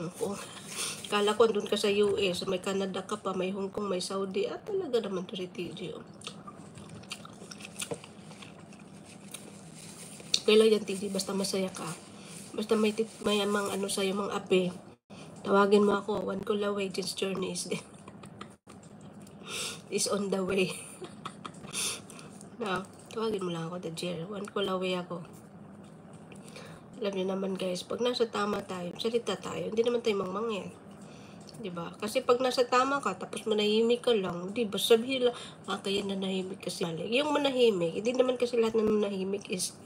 Hong Kong. Kala ko andun ka sa US, may Canada ka pa, may Hong Kong, may Saudi. Talaga naman to si TJ. Okay lang yan, TJ, basta masaya ka. Basta may amang ano sa'yo, mga ape. Tawagin mo ako, one call away, Jen's journey is on the way. No, tawagin mo lang ako, the Jer. One call away ako. Alam niyo naman guys, pag nasa tama tayo, salita tayo, hindi naman tayo mangmang yan. Diba? Kasi pag nasa tama ka, tapos manahimik ka lang, diba? Sabihin lang, kaya nanahimik kasi. Yung manahimik, hindi naman kasi lahat na nanahimik is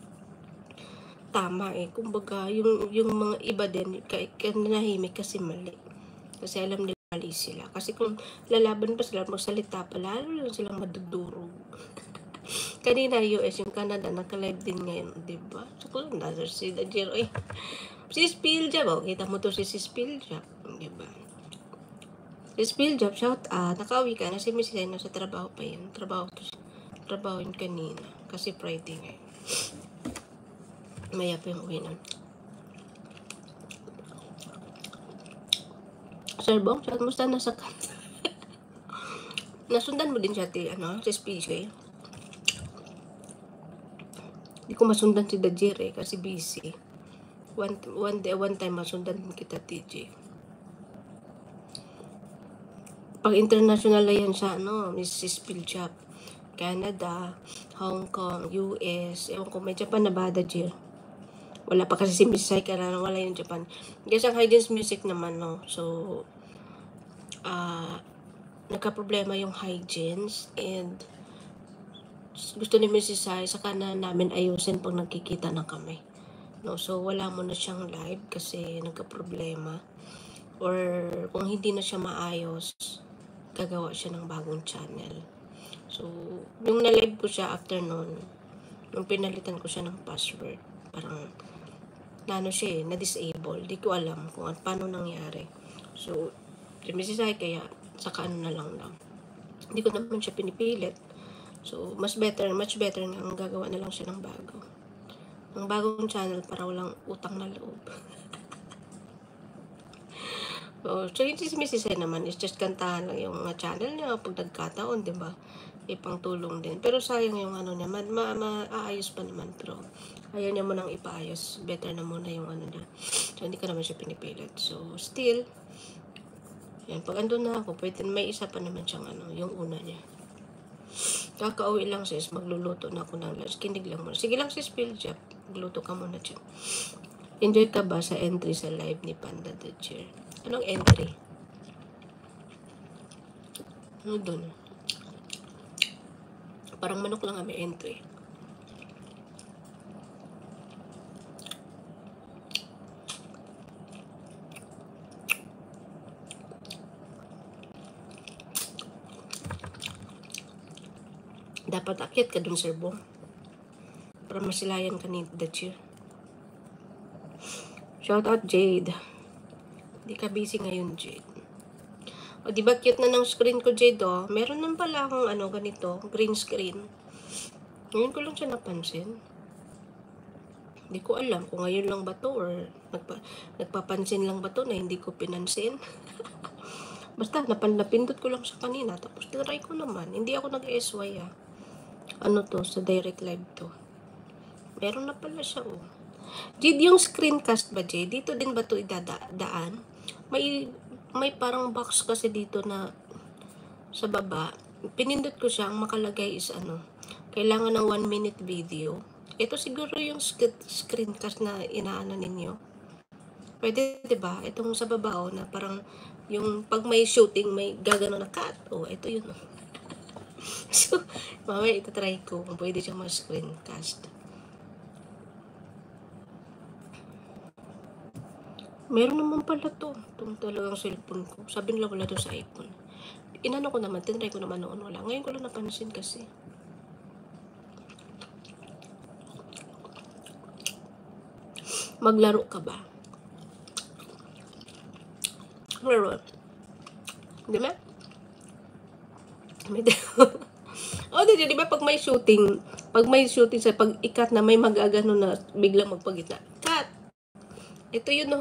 tama Kumbaga, yung mga iba din, nanahimik kasi mali. Kasi alam nila mali sila. Kasi kung lalaban pa sila, magsalita pa, lalo lang silang madudurog. Kanina US, yung Canada, naka-live din ngayon, diba? So, kung another si the Jero, si Spilljab, kita mo to si Spilljab, diba? Si Spilljab, shout out, nakauwi ka na, si Mrs. Ay nasa trabaho pa yun, trabaho yun kanina, kasi Friday ngayon. Maya pa yung uwi nun. Sir Bong, shout mo sana sa kanta. Nasundan mo din siya, si Spilljab. Hindi ko masundan si Dajir kasi busy. One time masundan kita, TJ. Pag international na yan siya, Mrs. Spilljab. Canada, Hong Kong, US, ewan ko, may Japan na ba, Dajir? Wala pa kasi si Miss Sai, wala yung Japan. Kasi ang Hygien's music naman, So, nagka-problema yung Hygien's and gusto ni Mrs. Sai, saka na namin ayusin pag nagkikita na kami. So, wala mo na siyang live kasi nagka-problema. Or kung hindi na siya maayos, gagawa siya ng bagong channel. So, nung na-live ko siya after noon, nung pinalitan ko siya ng password, parang siya na-disable. Di ko alam kung paano nangyari. So, si Mrs. Sai, kaya saka na lang. Hindi ko naman siya pinipilit. So, much better nga ang gagawa na lang siya ng bago. Ng bagong channel para walang utang na loob. So, yung si Mrs. Sai naman is just kantahan lang yung channel niya pag nagkataon, diba? Ipang tulong din. Pero sayang yung niya, maayos pa naman. Pero ayaw niya mo nang ipaayos. Better na muna yung niya. So, hindi ka naman siya pinipilit. So, still, yan, pag andun na ako, pwede, may isa pa naman siyang yung una niya. Kakauwi lang sis, magluluto na ako ng lunch. Kinig lang muna. Sige lang sis, Spilljab. Magluto ka muna dyan. Enjoy ka ba sa entry sa live ni Panda the Chair? Anong entry? Ano dun? Parang manok lang may entry. Dapat akyat ka dun, Sir Bong. Para masilayan ka ni The Cheer. Shout out, Jade. Di ka busy ngayon, Jade. O, diba cute na ng screen ko, Jade, Meron nang pala akong ganito, green screen. Ngayon ko lang siya napansin. Hindi ko alam kung ngayon lang ba to or nagpapansin lang ba to na hindi ko pinansin. Basta, napindot ko lang sa kanina. Tapos, tinry ko naman. Hindi ako nag-SY, sa direct live to. Meron na pala siya, Jade, yung screencast ba, Jade? Dito din ba to idadaan? May parang box kasi dito na sa baba. Pinindot ko siya, ang makalagay is kailangan ng 1 minute video. Ito siguro yung screencast na inaano ninyo. Pwede, diba? Itong sa baba, na parang yung pag may shooting, may gagano na cut. Ito yun, So, mamaya itatry ko kung pwede siyang ma-screencast. Meron naman pala to. Itong talagang cellphone ko. Sabi nila wala to sa iPhone. Inano ko naman, tinry ko naman noon wala. Ngayon ko lang napansin kasi. Maglaro ka ba? Maglaro. Di ba? Di ba pag may shooting sa pag-ikat na may mag-agano na biglang magpagitna. Cut! Ito yun,